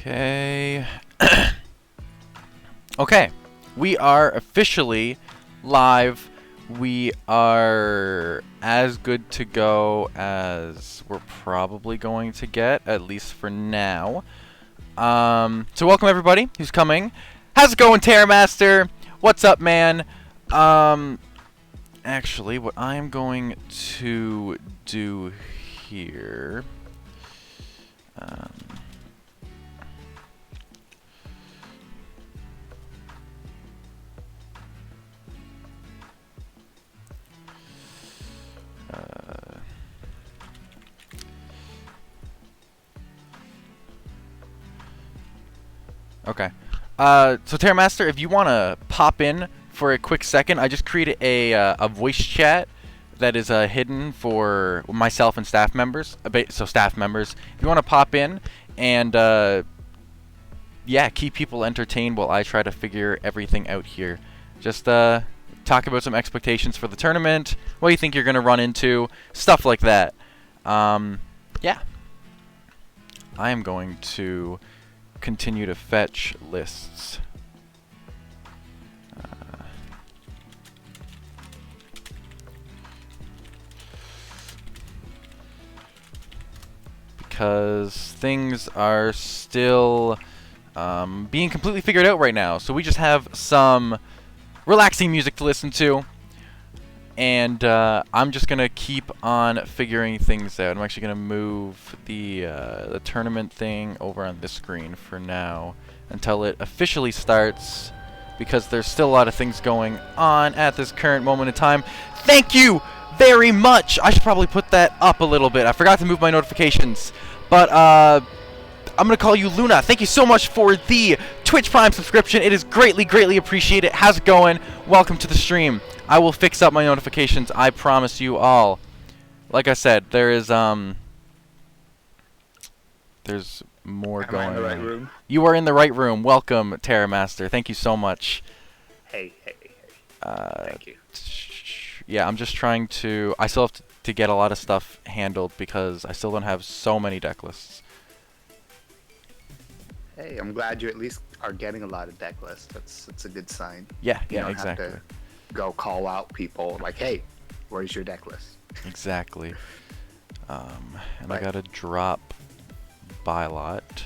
Okay. Okay. We are officially live. We are as good to go as we're probably going to get, at least for now. So welcome everybody who's coming. How's it going, Terramaster? What's up, man? Actually, what I'm going to do here... Okay. So Terramaster, if you want to pop in for a quick second, I just created a voice chat that is hidden for myself and staff members. So staff members, if you want to pop in and yeah, keep people entertained while I try to figure everything out here. Just talk about some expectations for the tournament, what you think you're gonna run into, stuff like that. Yeah. I am going to continue to fetch lists. Because things are still being completely figured out right now. So we just have some relaxing music to listen to. And I'm just going to keep on figuring things out. I'm actually going to move the tournament thing over on this screen for now until it officially starts, because there's still a lot of things going on at this current moment in time. Thank you very much! I should probably put that up a little bit. I forgot to move my notifications. But I'm going to call you Luna. Thank you so much for the Twitch Prime subscription. It is greatly, greatly appreciated. How's it going? Welcome to the stream. I will fix up my notifications, I promise you all. Like I said, there's more going on. Am I in the right room? You are in the right room. Welcome, Terramaster. Thank you so much. Hey. Thank you. Yeah, I'm just trying to... I still have to get a lot of stuff handled because I still don't have so many deck lists. Hey, I'm glad you at least are getting a lot of deck lists. That's a good sign. Yeah, you don't exactly. Have to go call out people like, hey, where's your deck list? Exactly. And I gotta drop buy lot.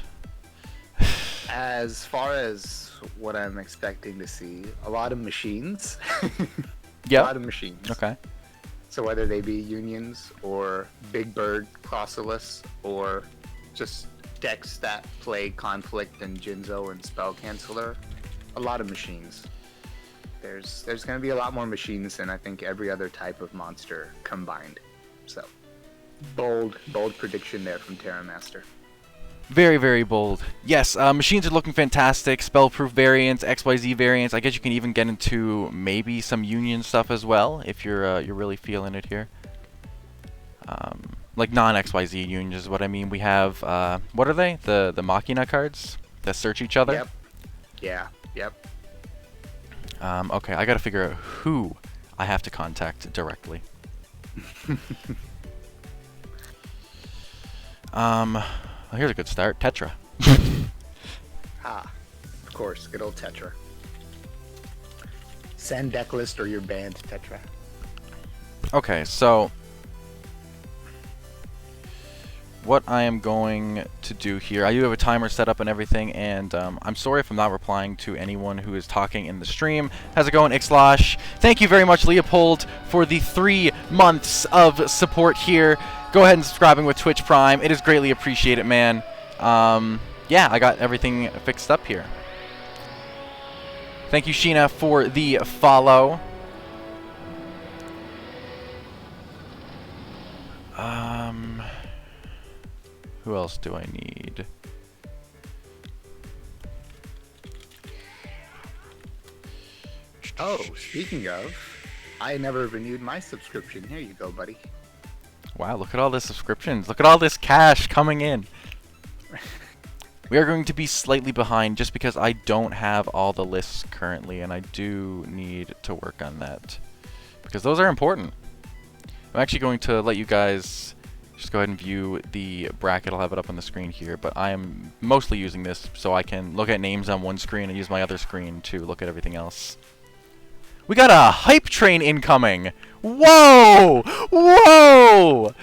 As far as what I'm expecting to see, a lot of machines. Yeah. A lot of machines. Okay. So whether they be unions or Big Bird Crosserless or just decks that play Conflict and Jinzo and Spell Canceller, a lot of machines. There's going to be a lot more machines than I think every other type of monster combined. So, bold prediction there from Terramaster. Very, very bold. Yes, machines are looking fantastic. Spell-proof variants, XYZ variants. I guess you can even get into maybe some union stuff as well if you're really feeling it here. Like non-XYZ unions is what I mean. We have what are they? The Machina cards that search each other. Yep. Yeah. Yep. Okay, I gotta figure out who I have to contact directly. Well, here's a good start. Tetra. Of course, good old Tetra. Send deck list or you're banned, Tetra. Okay, so what I am going to do here, I do have a timer set up and everything, and I'm sorry if I'm not replying to anyone who is talking in the stream. How's it going, Ixlosh? Thank you very much, Leopold, for the 3 months of support here. Go ahead and subscribing with Twitch Prime. It is greatly appreciated, man. Yeah, I got everything fixed up here. Thank you, Sheena, for the follow. Who else do I need? Oh, speaking of, I never renewed my subscription. Here you go, buddy. Wow, look at all the subscriptions. Look at all this cash coming in. We are going to be slightly behind just because I don't have all the lists currently, and I do need to work on that because those are important. I'm actually going to let you guys Just go ahead and view the bracket. I'll have it up on the screen here, but I am mostly using this so I can look at names on one screen and use my other screen to look at everything else. We got a hype train incoming! Whoa! Whoa!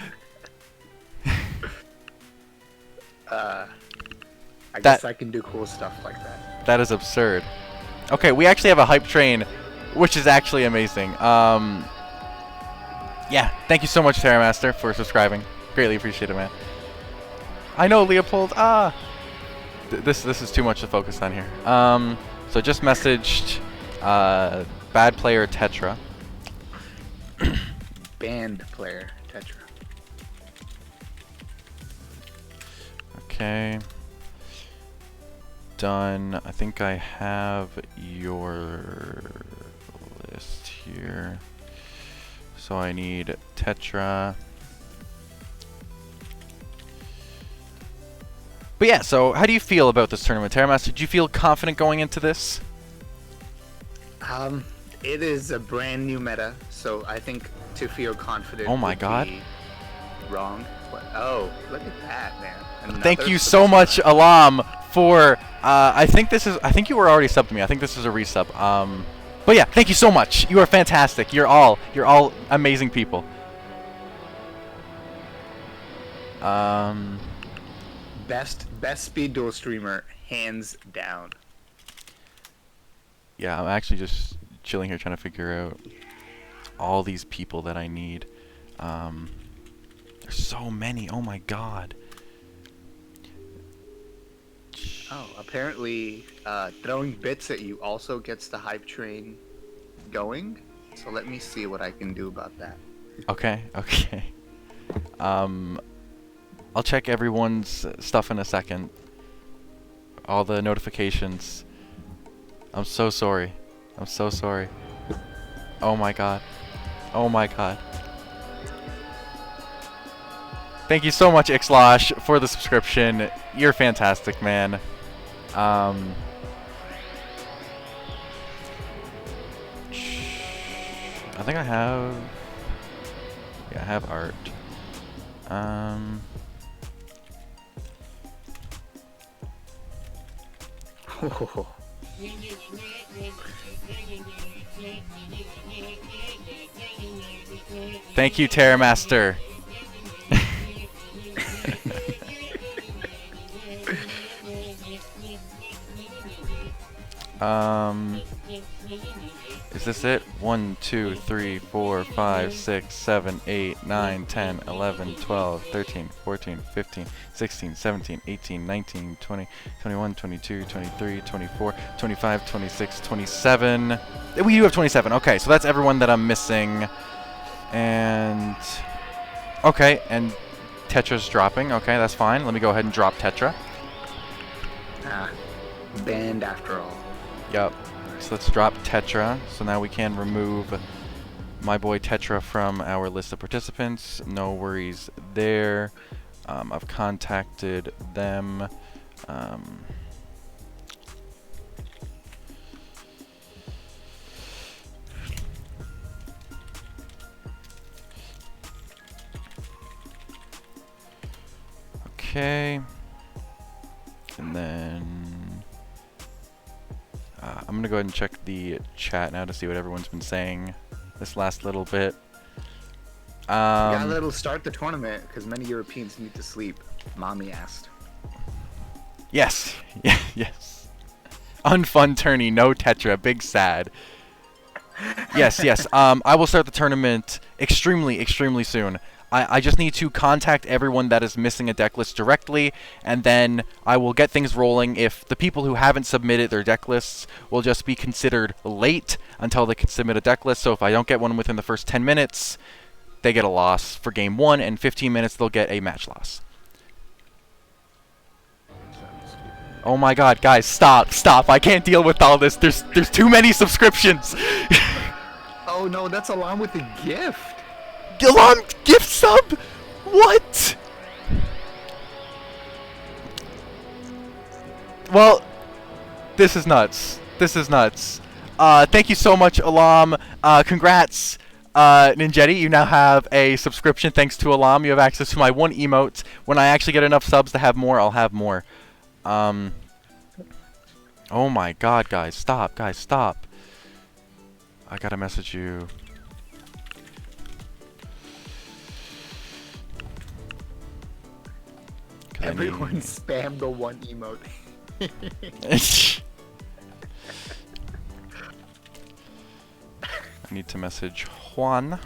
I guess I can do cool stuff like that. That is absurd. Okay, we actually have a hype train, which is actually amazing. Yeah, thank you so much, Terramaster, for subscribing. Greatly appreciate it, man. I know, Leopold. This is too much to focus on here. So just messaged bad player Tetra. Band player Tetra. Okay. Done. I think I have your list here. So I need Tetra. But yeah, so how do you feel about this tournament, Terramaster? Do you feel confident going into this? It is a brand new meta, so I think to feel confident. Oh my would God. be wrong. What? Oh, look at that, man. Thank Another you so much, Alam, for I think you were already subbed to me. I think this is a resub. But yeah, thank you so much. You are fantastic. You're all amazing people. Best speed duel streamer, hands down. Yeah, I'm actually just chilling here trying to figure out all these people that I need. There's so many. Oh my God. Oh, apparently throwing bits at you also gets the hype train going. So let me see what I can do about that. Okay. I'll check everyone's stuff in a second. All the notifications. I'm so sorry. I'm so sorry. Oh my God. Oh my God. Thank you so much, Ixlosh, for the subscription. You're fantastic, man. I think I have... Yeah, I have art. Thank you, Terramaster. Is this it? 1, 2, 3, 4, 5, 6, 7, 8, 9, 10, 11, 12, 13, 14, 15, 16, 17, 18, 19, 20, 21, 22, 23, 24, 25, 26, 27. We do have 27. Okay, so that's everyone that I'm missing. And... Okay, and Tetra's dropping. Okay, that's fine. Let me go ahead and drop Tetra. Banned after all. Yep. So let's drop Tetra. So now we can remove my boy Tetra from our list of participants. No worries there. I've contacted them. Okay. And then I'm gonna go ahead and check the chat now to see what everyone's been saying this last little bit. Got a little start the tournament because many Europeans need to sleep. Mommy asked. Yes, yes. Unfun tourney, no Tetra, big sad. Yes. I will start the tournament extremely soon. I just need to contact everyone that is missing a deck list directly, and then I will get things rolling. If the people who haven't submitted their deck lists will just be considered late until they can submit a deck list. So if I don't get one within the first 10 minutes, they get a loss for game 1, and 15 minutes they'll get a match loss. Oh my God, guys, stop! I can't deal with all this. There's too many subscriptions. Oh no, that's along with the gift. Alarm gift sub? What? Well, this is nuts. Thank you so much, Alam. Congrats. Ninjetti, you now have a subscription thanks to Alam. You have access to my one emote. When I actually get enough subs to have more, I'll have more. Oh my god, guys, stop. Guys, stop. I gotta message you. Everyone spam the one emote. I need to message Juan.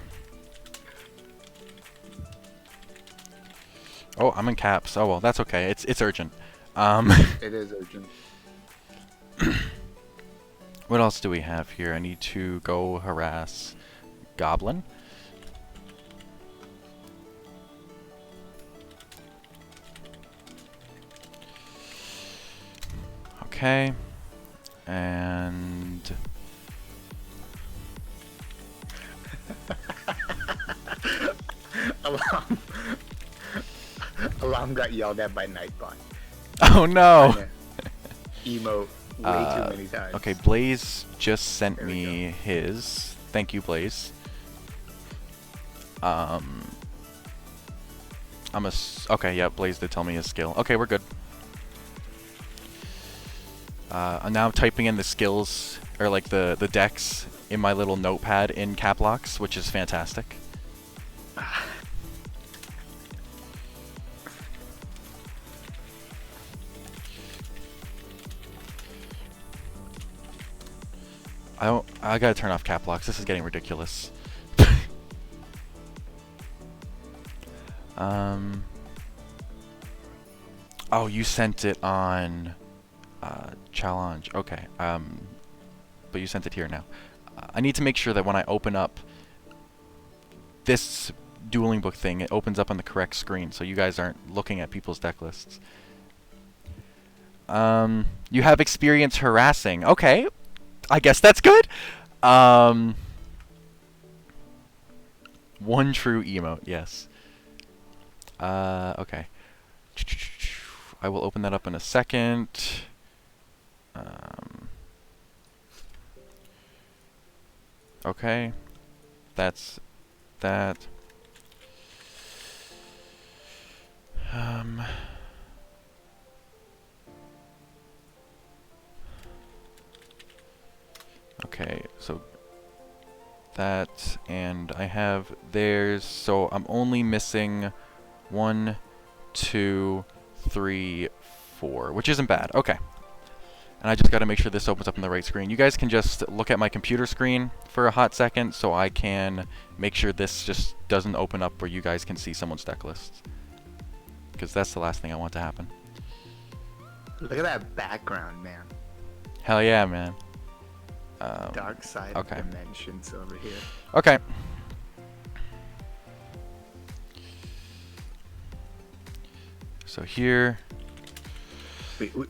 Oh, I'm in caps. Oh well, that's okay. It's urgent. It is urgent. What else do we have here? I need to go harass Goblin. Okay. And Alarm got yelled at by Nightbot. oh no. Emote way too many times. Okay, Blaze just sent me his. Thank you, Blaze. Okay, yeah, Blaze did tell me his skill. Okay, we're good. I'm now typing in the skills, or like the decks, in my little notepad in cap locks, which is fantastic. I gotta turn off cap locks. This is getting ridiculous. Oh, you sent it on challenge. Okay. But you sent it here now. I need to make sure that when I open up this dueling book thing, it opens up on the correct screen, so you guys aren't looking at people's deck lists. You have experience harassing. Okay. I guess that's good. One true emote, yes. Okay. I will open that up in a second. Okay. That's that. Okay, so that, and I have theirs, so I'm only missing 1, 2, 3, 4, which isn't bad. Okay. And I just gotta make sure this opens up on the right screen. You guys can just look at my computer screen for a hot second so I can make sure this just doesn't open up where you guys can see someone's deck lists. Because that's the last thing I want to happen. Look at that background, man. Hell yeah, man. Dark side of dimensions over here. Okay. So here.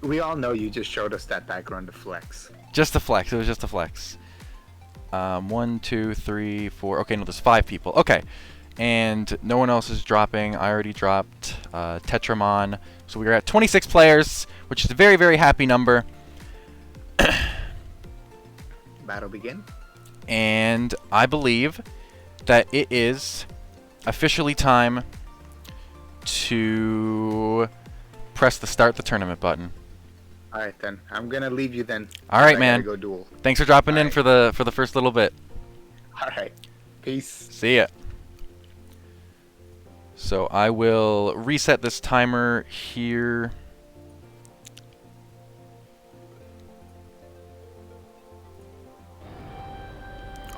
We all know you just showed us that background to flex. Just a flex. It was just a flex. 1, 2, 3, 4. Okay, no, there's 5 people. Okay. And no one else is dropping. I already dropped Tetramon. So we're at 26 players, which is a very, very happy number. Battle begin. And I believe that it is officially time to press the start the tournament button. All right then. I'm gonna leave you then. All right, man. Go duel. Thanks for dropping in for the first little bit. All right. Peace. See ya. So I will reset this timer here.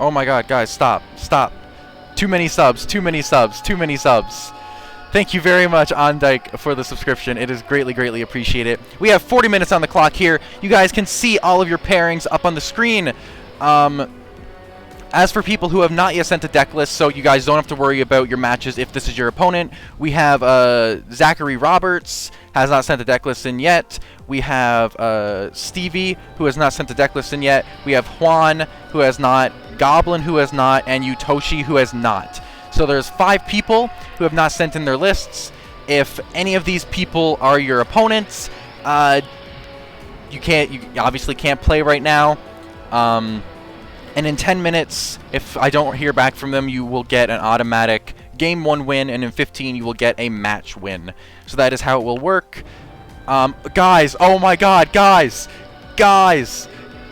Oh my god, guys, stop. Stop. Too many subs, too many subs, too many subs. Thank you very much, Ondike, for the subscription. It is greatly, greatly appreciated. We have 40 minutes on the clock here. You guys can see all of your pairings up on the screen. As for people who have not yet sent a deck list, so you guys don't have to worry about your matches if this is your opponent, we have Zachary Roberts, has not sent a deck list in yet. We have Stevie, who has not sent a deck list in yet. We have Juan, who has not, Goblin, who has not, and Utoshi, who has not. So there's 5 people who have not sent in their lists. If any of these people are your opponents, you obviously can't play right now. And in 10 minutes, if I don't hear back from them, you will get an automatic Game 1 win, and in 15 you will get a match win. So that is how it will work. Guys, oh my god, guys! Guys!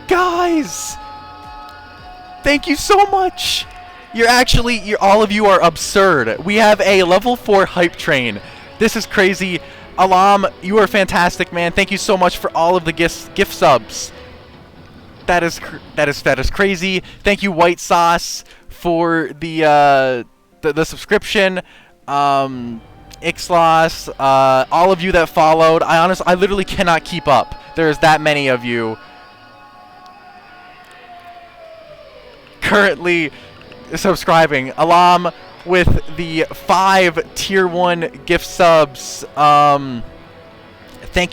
Guys! Thank you so much! All of you are absurd. We have a level 4 hype train. This is crazy. Alam, you are fantastic, man. Thank you so much for all of the gift subs. That is crazy. Thank you, White Sauce, for the subscription. Ixlos, all of you that followed. I literally cannot keep up. There's that many of you currently subscribing. Alam with the 5 tier 1 gift subs. Thank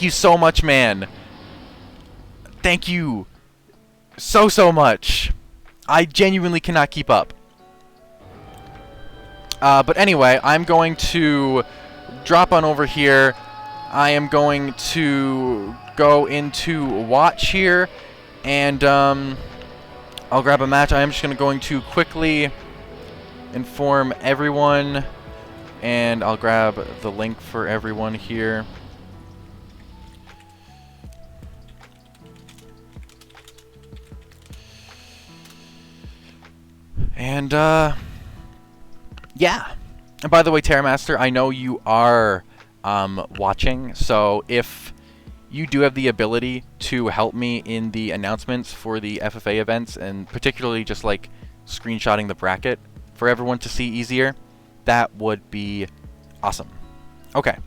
you so much, man. Thank you so much. I genuinely cannot keep up. But anyway, I'm going to drop on over here. I am going to go into watch here, and I'll grab a match. I am just going to quickly inform everyone, and I'll grab the link for everyone here. And yeah. And by the way, Terramaster, I know you are watching, so if you do have the ability to help me in the announcements for the FFA events, and particularly just like screenshotting the bracket for everyone to see easier, that would be awesome. Okay.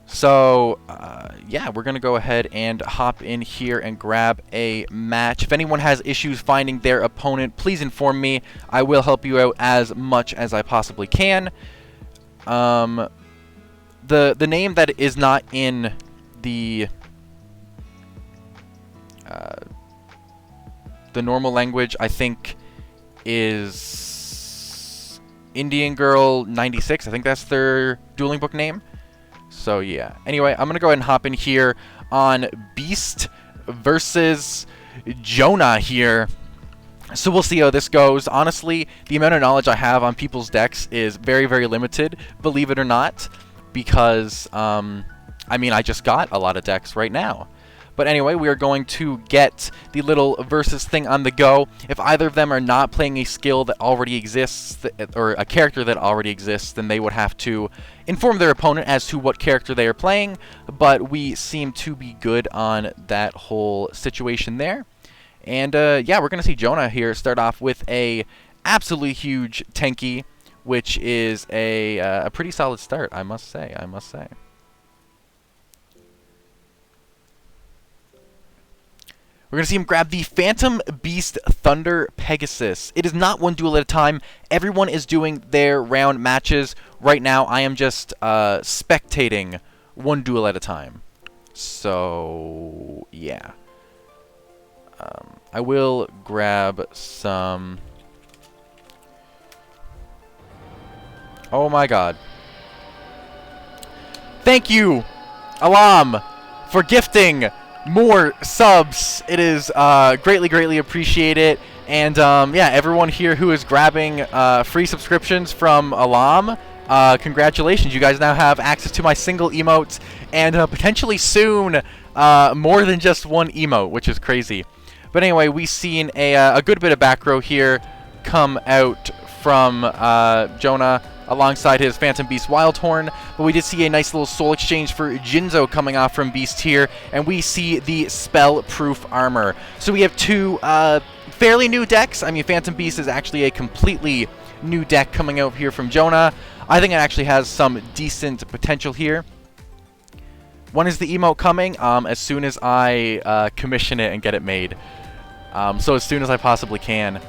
So, yeah, we're going to go ahead and hop in here and grab a match. If anyone has issues finding their opponent, please inform me. I will help you out as much as I possibly can. The name that is not in the normal language, I think, is Indian Girl 96. I think that's their dueling book name. So yeah. Anyway, I'm gonna go ahead and hop in here on Beast versus Jonah here. So we'll see how this goes. Honestly, the amount of knowledge I have on people's decks is very, very limited, believe it or not, because I mean, I just got a lot of decks right now. But anyway, we are going to get the little versus thing on the go. If either of them are not playing a skill that already exists, or a character that already exists, then they would have to inform their opponent as to what character they are playing. But we seem to be good on that whole situation there. And yeah, we're going to see Jonah here start off with a absolutely huge Tenki, which is a pretty solid start, I must say. We're going to see him grab the Phantom Beast Thunder Pegasus. It is not one duel at a time. Everyone is doing their round matches. Right now, I am just spectating one duel at a time. So, yeah. I will grab some... Oh my god. Thank you, Alam, for gifting more subs. It is greatly appreciated. And yeah, everyone here who is grabbing free subscriptions from Alam, congratulations. You guys now have access to my single emotes, and potentially soon more than just one emote, which is crazy. But anyway, we've seen a good bit of back row here come out from Jonah alongside his Phantom Beast Wildhorn, but we did see a nice little soul exchange for Jinzo coming off from Beast here, and we see the Spell-Proof Armor. So we have two fairly new decks. I mean, Phantom Beast is actually a completely new deck coming out here from Jonah. I think it actually has some decent potential here. When is the emote coming? As soon as I commission it and get it made. So as soon as I possibly can.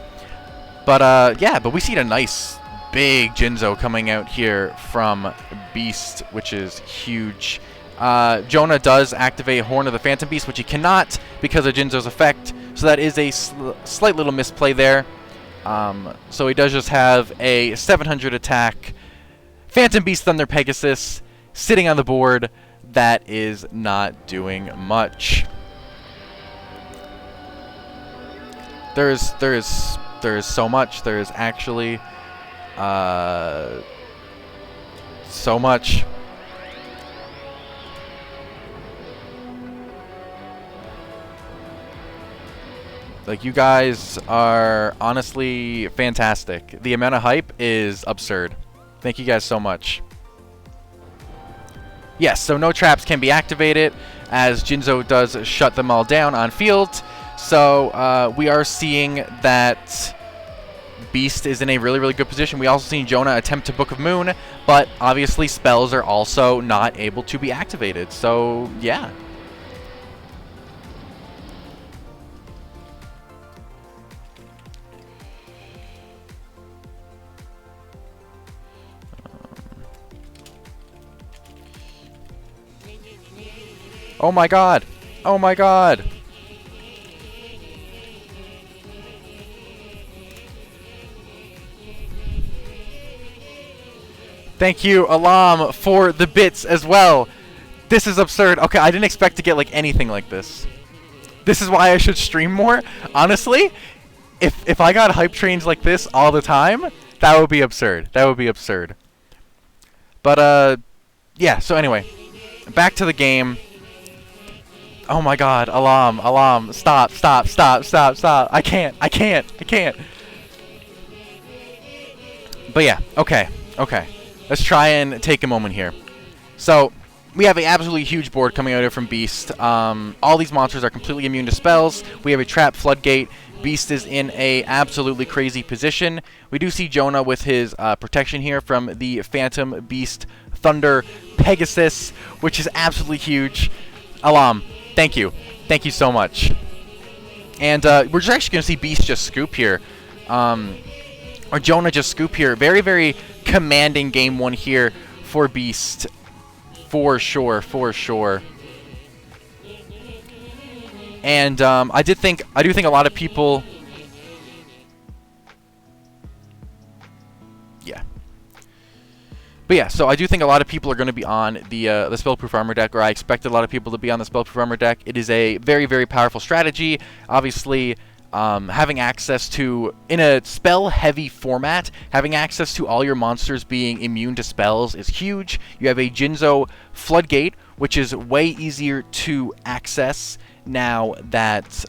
But yeah, but we see a nice big Jinzo coming out here from Beast, which is huge. Jonah does activate Horn of the Phantom Beast, which he cannot because of Jinzo's effect. So that is a slight little misplay there. So he does just have a 700 attack Phantom Beast Thunder Pegasus sitting on the board. That is not doing much. there is so much. There is actually so much. Like, you guys are honestly fantastic. The amount of hype is absurd. Thank you guys so much. Yes, so no traps can be activated, as Jinzo does shut them all down on field. So we are seeing that Beast is in a really, really good position. We also seen Jonah attempt to Book of Moon, but obviously spells are also not able to be activated. So, yeah. Oh my god! Oh my god! Thank you, Alam, for the bits as well. This is absurd. Okay, I didn't expect to get like anything like this. This is why I should stream more. Honestly, if I got hype trains like this all the time, that would be absurd. That would be absurd. But yeah, so anyway, back to the game. Oh my god, Alam, stop. I can't. But yeah, okay. Let's try and take a moment here. So, we have an absolutely huge board coming out here from Beast. All these monsters are completely immune to spells. We have a trap floodgate. Beast is in a absolutely crazy position. We do see Jonah with his protection here from the Phantom Beast Thunder Pegasus, which is absolutely huge. Alam, thank you so much. And we're just actually going to see Beast just scoop here. Or Jonah just scoop here. Very, very commanding game one here for Beast. For sure. And I do think a lot of people. Yeah. But yeah, so I do think a lot of people are going to be on the Spellproof Armor deck, or I expected a lot of people to be on the Spellproof Armor deck. It is a very, very powerful strategy. Obviously, having access to, in a spell-heavy format, having access to all your monsters being immune to spells is huge. You have a Jinzo Floodgate, which is way easier to access now that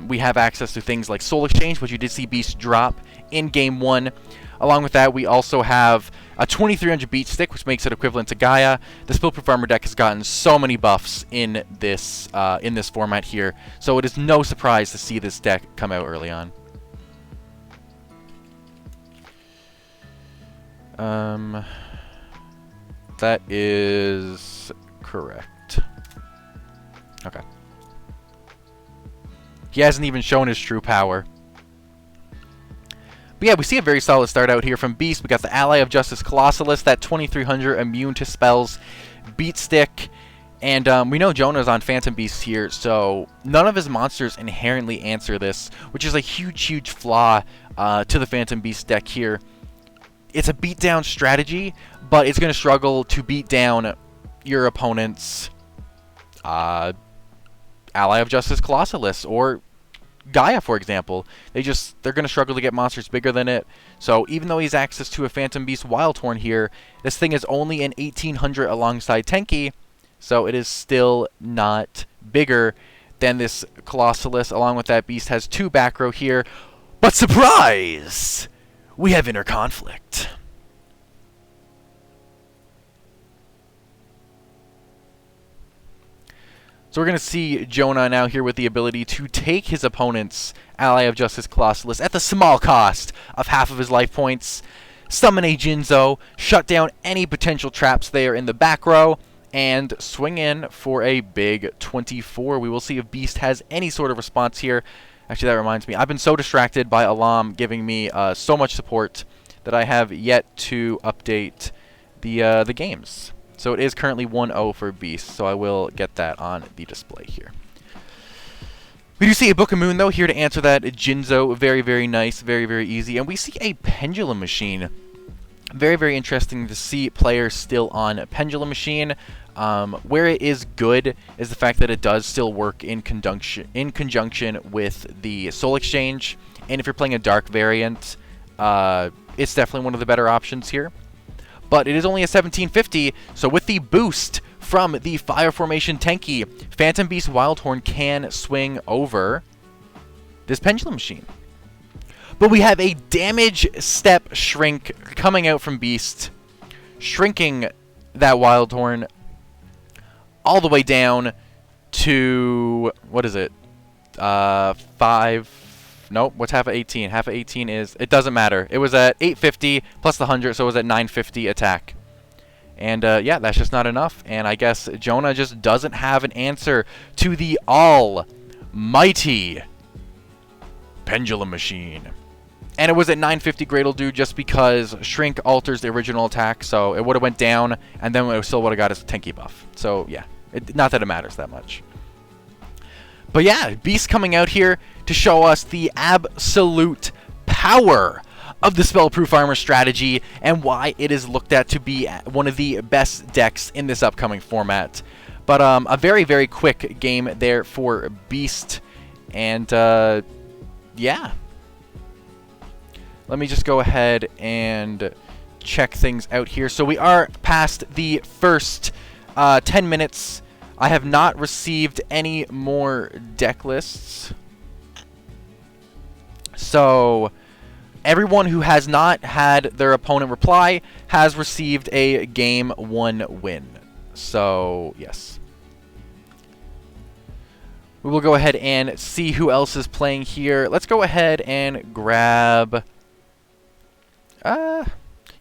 we have access to things like Soul Exchange, which you did see Beast drop in Game 1. Along with that, we also have a 2300 beat stick, which makes it equivalent to Gaia. The Spellproof Armor deck has gotten so many buffs in this format here, so it is no surprise to see this deck come out early on. That is correct. Okay. He hasn't even shown his true power. But yeah, we see a very solid start out here from Beast. We got the Ally of Justice Colossalus, that 2300 immune to spells beat stick. And we know Jonah's on Phantom Beast here, so none of his monsters inherently answer this, which is a huge, huge flaw to the Phantom Beast deck here. It's a beatdown strategy, but it's going to struggle to beat down your opponent's Ally of Justice Colossalus, or Gaia, for example. They're going to struggle to get monsters bigger than it. So even though he has access to a Phantom Beast Wildhorn here, this thing is only an 1800 alongside Tenki, so it is still not bigger than this Colossalus. Along with that, Beast has 2 back row here. But surprise! We have Inner Conflict. So we're going to see Jonah now here with the ability to take his opponent's Ally of Justice Colossalus at the small cost of half of his life points, summon a Jinzo, shut down any potential traps there in the back row, and swing in for a big 24. We will see if Beast has any sort of response here. Actually, that reminds me, I've been so distracted by Alam giving me so much support that I have yet to update the games. So it is currently 1-0 for Beast, so I will get that on the display here. We do see a Book of Moon, though, here to answer that Jinzo. Very, very nice, very, very easy. And we see a Pendulum Machine. Very, very interesting to see players still on Pendulum Machine. Where it is good is the fact that it does still work in conjunction with the Soul Exchange. And if you're playing a Dark variant, it's definitely one of the better options here. But it is only a 1750, so with the boost from the Fire Formation Tenki, Phantom Beast Wildhorn can swing over this Pendulum Machine. But we have a damage step shrink coming out from Beast, shrinking that Wildhorn all the way down to, what is it, 5, nope, what's half of 18? Half of 18 is, it doesn't matter. It was at 850 plus the 100, so it was at 950 attack. And yeah, that's just not enough. And I guess Jonah just doesn't have an answer to the almighty Pendulum Machine. And it was at 950 Gradle Dude just because Shrink alters the original attack, so it would have went down, and then it still would have got his Tenki buff. So yeah, not that it matters that much. But yeah, Beast coming out here to show us the absolute power of the Spellproof Armor strategy and why it is looked at to be one of the best decks in this upcoming format. But a very, very quick game there for Beast. And yeah. Let me just go ahead and check things out here. So we are past the first 10 minutes. I have not received any more deck lists. So everyone who has not had their opponent reply has received a game 1 win. So, yes. We will go ahead and see who else is playing here. Let's go ahead and grab... you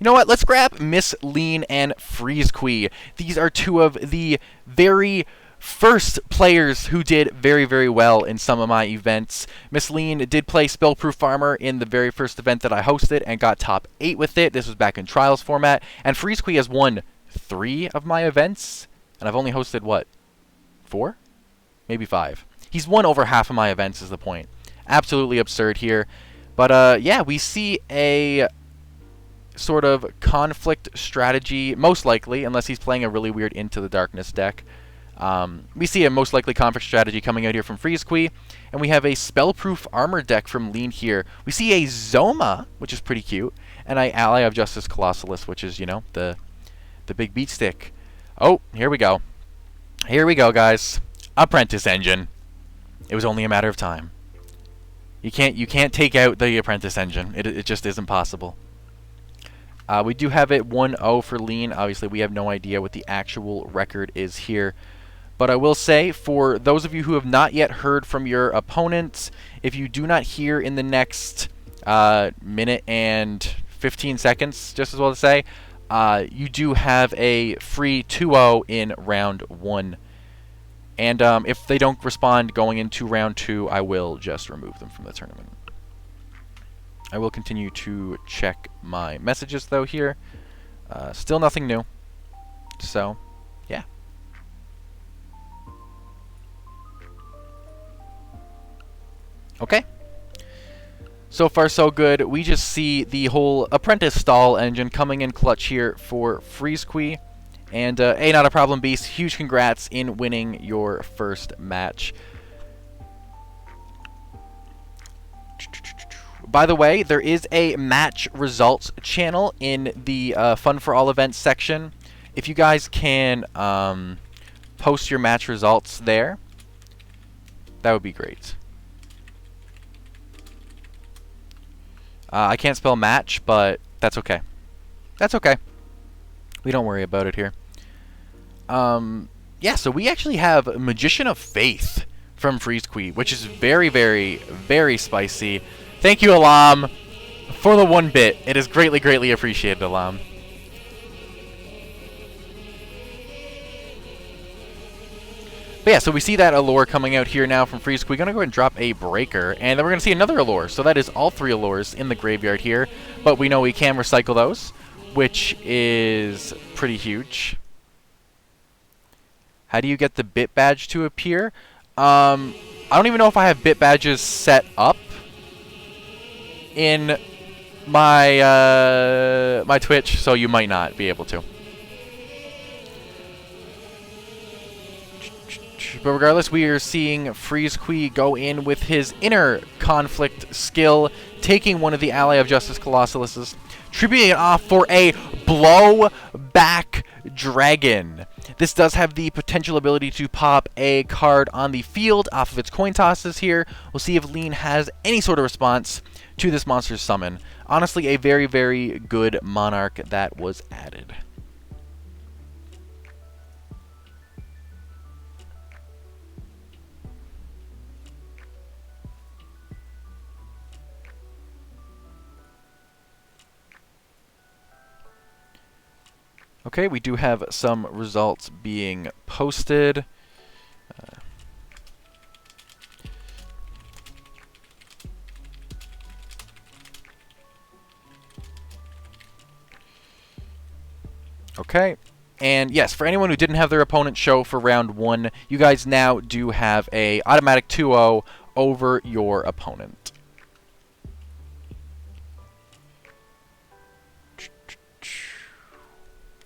know what? Let's grab Miss Lean and Freezequee. These are two of the very first players who did very, very well in some of my events. Miss Lean did play Spellproof Armor in the very first event that I hosted and got top 8 with it. This was back in Trials format. And Freezequee has won 3 of my events. And I've only hosted, what, 4? Maybe 5. He's won over half of my events is the point. Absolutely absurd here. But yeah, we see a sort of conflict strategy, most likely, unless he's playing a really weird Into the Darkness deck. We see a most likely conflict strategy coming out here from Freezequee, and we have a Spellproof Armor deck from Lean here. We see a Zoma, which is pretty cute, and an Ally of Justice Colossalus, which is, you know, the big beat stick. Oh, here we go. Here we go, guys. Apprentice Engine. It was only a matter of time. You can't take out the Apprentice Engine. It just isn't possible. We do have it 1-0 for Lean. Obviously, we have no idea what the actual record is here. But I will say, for those of you who have not yet heard from your opponents, if you do not hear in the next minute and 15 seconds, just as well to say, you do have a free 2-0 in round 1. And if they don't respond going into round 2, I will just remove them from the tournament. I will continue to check my messages, though, here. Still nothing new. So, yeah. Okay. So far, so good. We just see the whole Apprentice Stall engine coming in clutch here for Freezequee. And, hey, not a problem, Beast. Huge congrats in winning your first match. By the way, there is a match results channel in the Fun for All events section. If you guys can post your match results there, that would be great. I can't spell match, but that's okay. That's okay. We don't worry about it here. Yeah, so we actually have Magician of Faith from Freezequee, which is very, very, very spicy. Thank you, Alam, for the 1 bit. It is greatly, greatly appreciated, Alam. But yeah, so we see that Allure coming out here now from Freezequee. We're going to go ahead and drop a Breaker, and then we're going to see another Allure. So that is all 3 Allures in the graveyard here. But we know we can recycle those, which is pretty huge. How do you get the bit badge to appear? I don't even know if I have bit badges set up in my Twitch, so you might not be able to. But regardless, we are seeing Freeze Kui go in with his inner conflict skill, taking one of the Ally of Justice Colossalises, tributing it off for a blowback dragon. This does have the potential ability to pop a card on the field off of its coin tosses here. We'll see if Lean has any sort of response to this monster's summon. Honestly, a very, very good Monarch that was added. Okay, we do have some results being posted. Okay, and yes, for anyone who didn't have their opponent show for round 1, you guys now do have a automatic 2-0 over your opponent.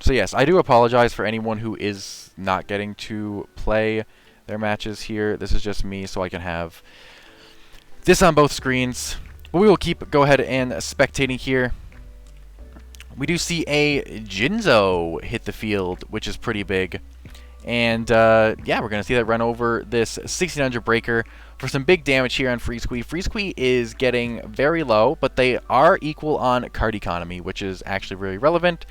So yes, I do apologize for anyone who is not getting to play their matches here. This is just me, so I can have this on both screens. But we will go ahead and spectating here. We do see a Jinzo hit the field, which is pretty big. And yeah, we're going to see that run over this 1600 breaker for some big damage here on Freeze Kui. Freeze Kui is getting very low, but they are equal on card economy, which is actually really relevant.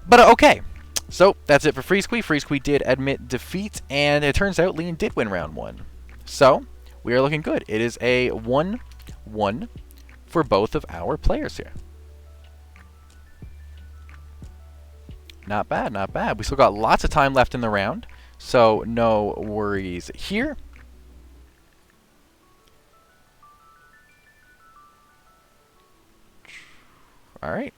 But okay, so that's it for Freeze Kui. Freeze Kui did admit defeat, and it turns out Lean did win round 1. So we are looking good. It is a 1-1 for both of our players here. Not bad, not bad. We still got lots of time left in the round, so no worries here. All right.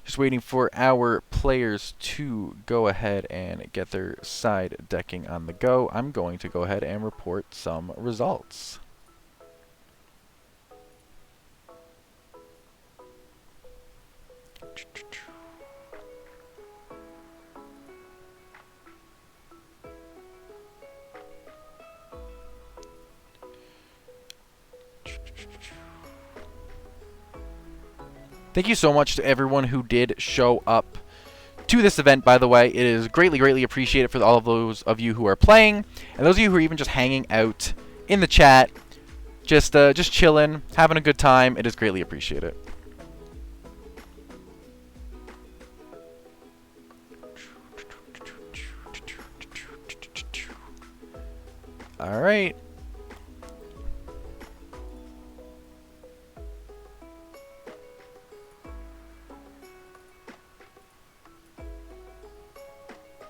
Just waiting for our players to go ahead and get their side decking on the go. I'm going to go ahead and report some results. Thank you so much to everyone who did show up to this event, by the way. It is greatly, greatly appreciated for all of those of you who are playing, and those of you who are even just hanging out in the chat, just chilling, having a good time. It is greatly appreciated. All right.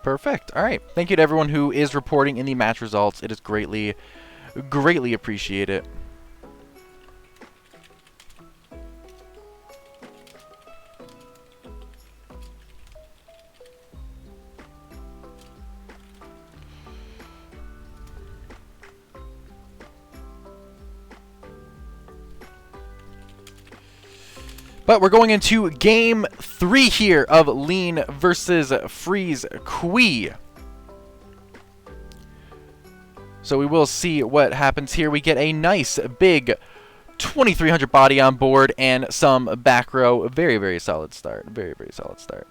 Perfect. All right. Thank you to everyone who is reporting in the match results. It is greatly, greatly appreciated. But we're going into game 3 here of Lean versus Freeze Kui. So we will see what happens here. We get a nice big 2300 body on board and some back row. Very, very solid start. Very, very solid start.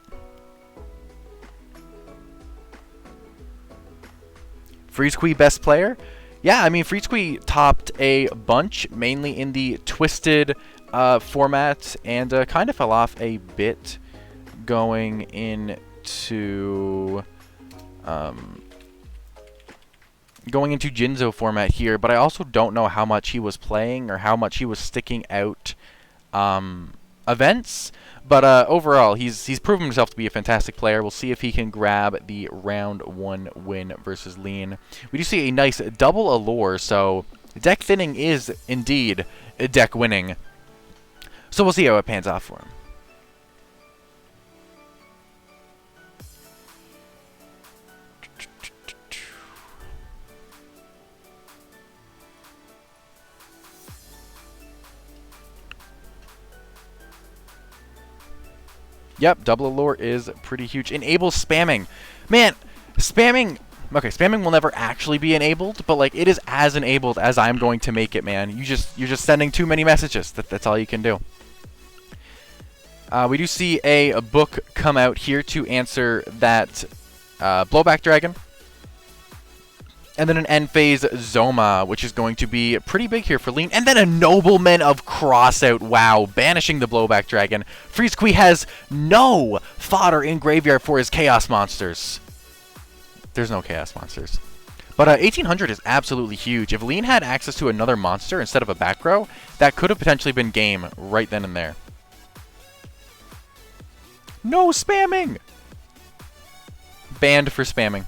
Freeze Kui best player? Yeah, I mean, Freeze Kui topped a bunch, mainly in the twisted format, and kind of fell off a bit going into Jinzo format here, but I also don't know how much he was playing or how much he was sticking out events. But overall, he's proven himself to be a fantastic player. We'll see if he can grab the round 1 win versus Lean. We do see a nice double allure, so deck thinning is indeed deck winning. So we'll see how it pans off for him. Yep, double allure is pretty huge. Enable spamming. Man, spamming... Okay, spamming will never actually be enabled, but like it is as enabled as I'm going to make it, man. You're just sending too many messages. That's all you can do. We do see a book come out here to answer that blowback dragon. And then an end phase Zoma, which is going to be pretty big here for Lean. And then a Nobleman of Crossout. Wow, banishing the blowback dragon. Freeze-Quee has no fodder in graveyard for his chaos monsters. There's no chaos monsters. But 1800 is absolutely huge. If Lean had access to another monster instead of a back row, that could have potentially been game right then and there. No spamming! Banned for spamming.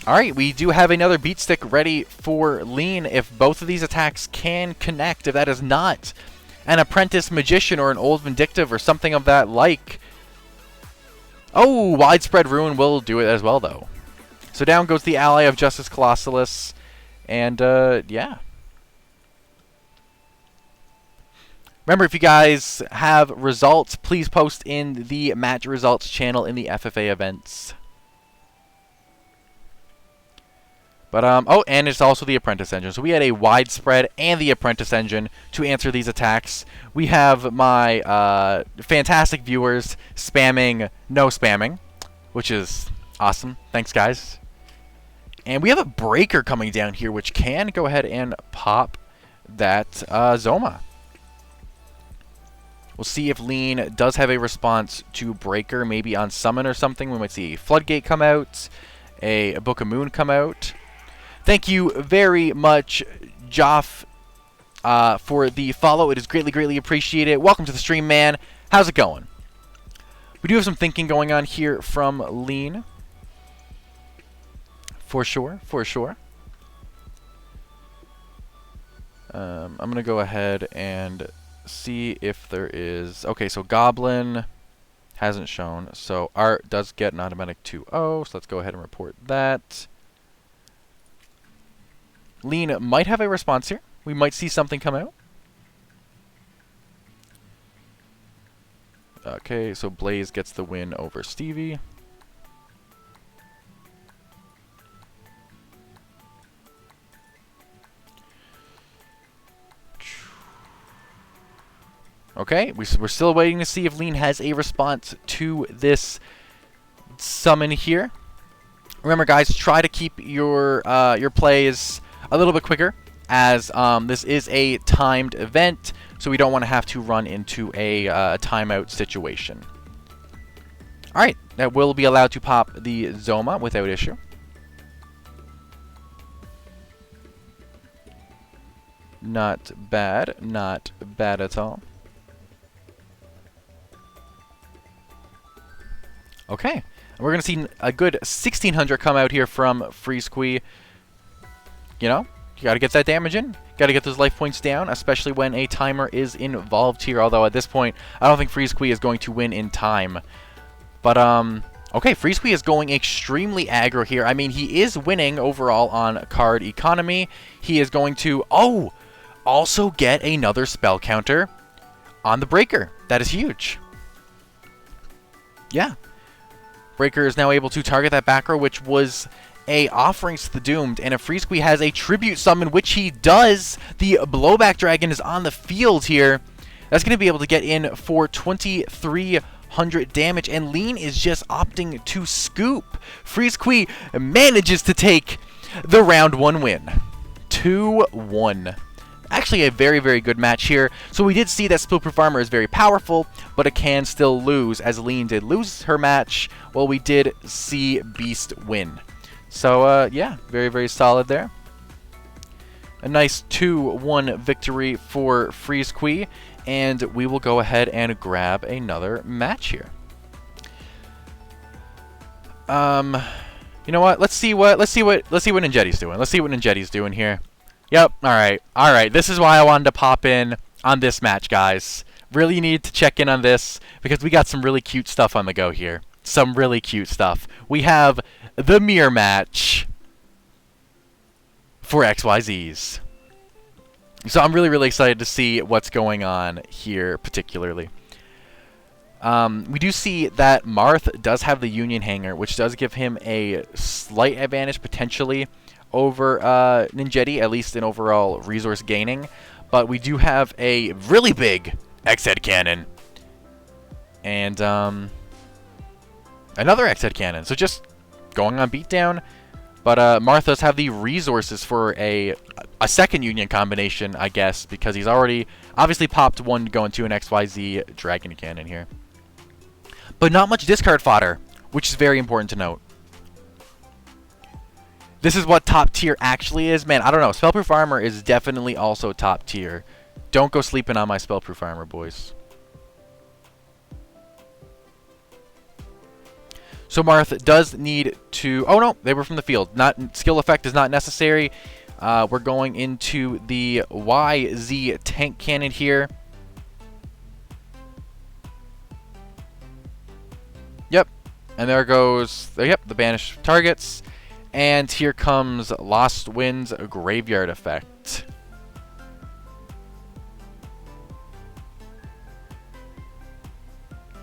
Alright, we do have another beat stick ready for Lean if both of these attacks can connect. If that is not an Apprentice Magician or an Old Vindictive or something of that like. Oh, Widespread Ruin will do it as well, though. So down goes the Ally of Justice Colossalus. And, yeah. Remember, if you guys have results, please post in the match results channel in the FFA events. But, oh, and it's also the Apprentice Engine. So we had a Widespread and the Apprentice Engine to answer these attacks. We have my fantastic viewers spamming no spamming, which is awesome. Thanks, guys. And we have a Breaker coming down here, which can go ahead and pop that Zoma. We'll see if Lean does have a response to Breaker, maybe on Summon or something. We might see a Floodgate come out, a Book of Moon come out. Thank you very much, Joff, for the follow. It is greatly, greatly appreciated. Welcome to the stream, man. How's it going? We do have some thinking going on here from Lean. For sure, for sure. I'm going to go ahead and see if there is... Okay, so Goblin hasn't shown. So Art does get an automatic 2-0, so let's go ahead and report that. Lean might have a response here. We might see something come out. Okay, so Blaze gets the win over Stevie. Okay, we're still waiting to see if Lean has a response to this summon here. Remember, guys, try to keep your plays a little bit quicker, as this is a timed event, so we don't want to have to run into a timeout situation. Alright, that will be allowed to pop the Zoma without issue. Not bad at all. Okay, we're going to see a good 1600 come out here from Freeze-Quee. You know, you got to get that damage in. Got to get those life points down, especially when a timer is involved here. Although at this point, I don't think Freeze-Quee is going to win in time. But, okay, Freeze-Quee is going extremely aggro here. I mean, he is winning overall on card economy. He is going to, oh, also get another spell counter on the Breaker. That is huge. Yeah. Breaker is now able to target that back row, which was a Offerings to the Doomed, and if Freeze-Quee has a Tribute Summon, which he does, the Blowback Dragon is on the field here. That's going to be able to get in for 2,300 damage, and Lean is just opting to scoop. Freeze-Quee manages to take the round 1 win. 2-1. Actually a very, very good match here. So we did see that Spillproof Armor is very powerful, but it can still lose, as Lean did lose her match, while we did see Beast win. So, yeah, very, very solid there. A nice 2-1 victory for Freeze-Quee, and we will go ahead and grab another match here. You know what? Let's see what Ninjetti's doing. Let's see what Ninjetti's doing here. Yep. All right. This is why I wanted to pop in on this match, guys. Really need to check in on this because we got some really cute stuff on the go here. Some really cute stuff. We have the mirror match for XYZs. So I'm really, really excited to see what's going on here particularly. We do see that Marth does have the Union Hanger, which does give him a slight advantage potentially over Ninjetti, at least in overall resource gaining. But we do have a really big X-Head Cannon. And another X-Head Cannon. So just going on beatdown. But Marth does have the resources for a second Union combination, I guess, because he's already obviously popped one going to an XYZ Dragon Cannon here. But not much discard fodder, which is very important to note. This is what top tier actually is. Man, I don't know. Spellproof Armor is definitely also top tier. Don't go sleeping on my Spellproof Armor, boys. So Marth does need to... Oh, no. They were from the field. Not skill effect is not necessary. We're going into the YZ Tank Cannon here. Yep. And there goes... Yep, the banished targets. And here comes Lost Wind's Graveyard Effect.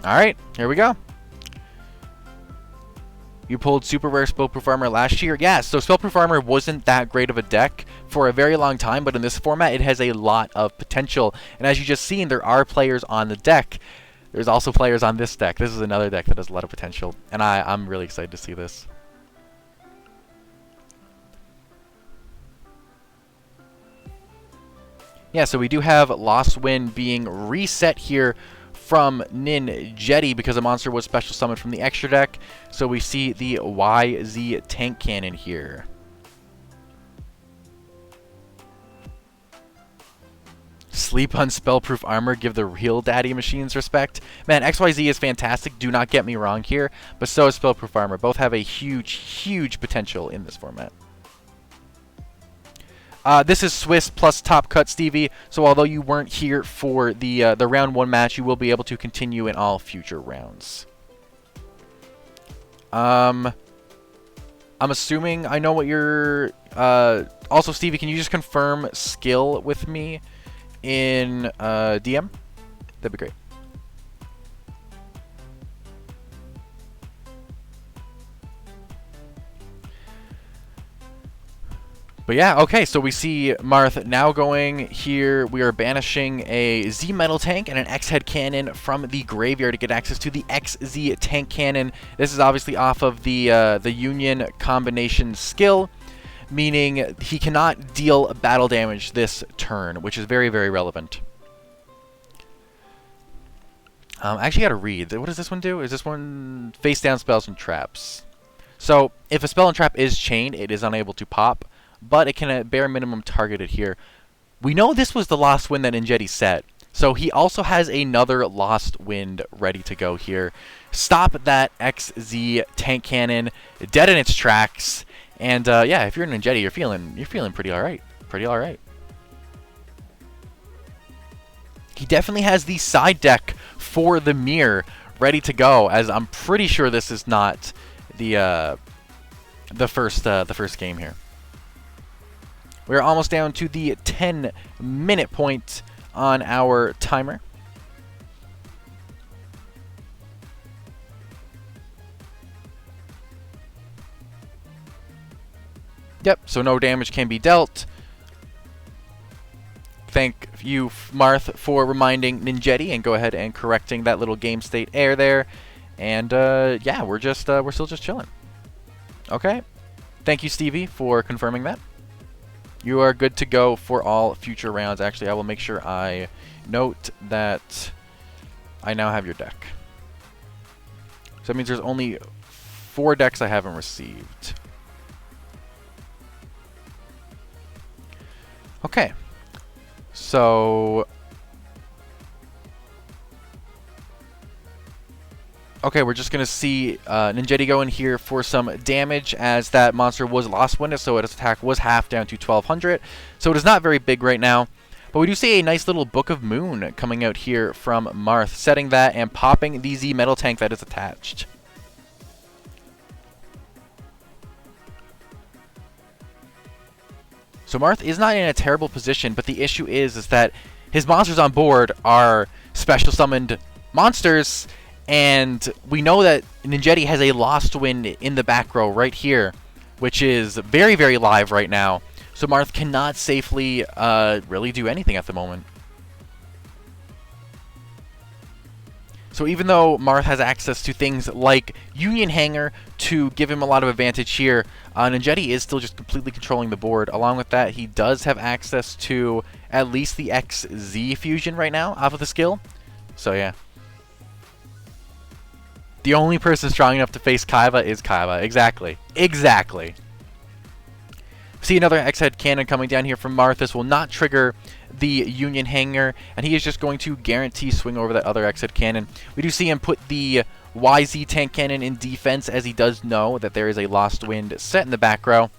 Alright, here we go. You pulled Super Rare Spellproof Armor last year. Yeah, so Spellproof Armor wasn't that great of a deck for a very long time, but in this format it has a lot of potential. And as you just seen, there are players on the deck. There's also players on this deck. This is another deck that has a lot of potential, and I'm really excited to see this. Yeah, so we do have Lost Wind being reset here from Ninjetti because a monster was special summoned from the extra deck. So we see the YZ Tank Cannon here. Sleep on Spellproof Armor, give the real daddy machines respect. Man, XYZ is fantastic, do not get me wrong here, but so is Spellproof Armor. Both have a huge, huge potential in this format. This is Swiss plus Top Cut Stevie, so although you weren't here for the round 1 match, you will be able to continue in all future rounds. I'm assuming I know what you're... also, Stevie, can you just confirm skill with me in DM? That'd be great. But yeah, okay, so we see Marth now going here. We are banishing a Z Metal Tank and an X-Head Cannon from the graveyard to get access to the XZ Tank Cannon. This is obviously off of the Union combination skill, meaning he cannot deal battle damage this turn, which is very, very relevant. I actually got to read. What does this one do? Is this one face down spells and traps? So if a spell and trap is chained, it is unable to pop, but it can at bare minimum target it here. We know this was the Lost Wind that Ninjetti set, so he also has another Lost Wind ready to go here. Stop that XZ Tank Cannon dead in its tracks, and yeah, if you're a Ninjetti, you're feeling pretty alright. Pretty alright. He definitely has the side deck for the mirror ready to go, as I'm pretty sure this is not the first game here. We're almost down to the 10-minute point on our timer. Yep, so no damage can be dealt. Thank you, Marth, for reminding Ninjetti, and go ahead and correcting that little game state error there. And yeah, we're still just chilling. Okay. Thank you, Stevie, for confirming that. You are good to go for all future rounds. Actually, I will make sure I note that I now have your deck. So that means there's only 4 decks I haven't received. Okay. So... okay, we're just going to see Ninjetti go in here for some damage, as that monster was Lost Wind, so its attack was half down to 1200. So it is not very big right now. But we do see a nice little Book of Moon coming out here from Marth, setting that and popping the Z Metal Tank that is attached. So Marth is not in a terrible position, but the issue is that his monsters on board are special summoned monsters, and we know that Ninjetti has a Lost Wind in the back row right here, which is very, very live right now. So Marth cannot safely really do anything at the moment. So even though Marth has access to things like Union Hanger to give him a lot of advantage here, Ninjetti is still just completely controlling the board. Along with that, he does have access to at least the XZ fusion right now off of the skill. So yeah. The only person strong enough to face Kaiba is Kaiba. Exactly. Exactly. See another X-Head Cannon coming down here from Marth. This will not trigger the Union Hanger, and he is just going to guarantee swing over that other X-Head Cannon. We do see him put the YZ Tank Cannon in defense, as he does know that there is a Lost Wind set in the back row,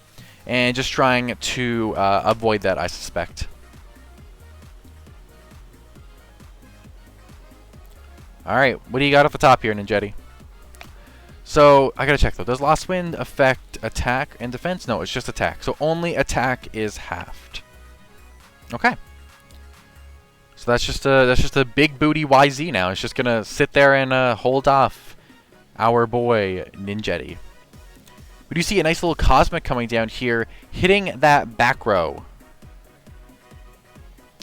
and just trying to avoid that, I suspect. Alright, what do you got at the top here, Ninjetti? So, I gotta check though. Does Lost Wind affect attack and defense? No, it's just attack. So only attack is halved. Okay. So that's just a big booty YZ now. It's just gonna sit there and hold off our boy Ninjetti. We do see a nice little Cosmic coming down here, hitting that back row.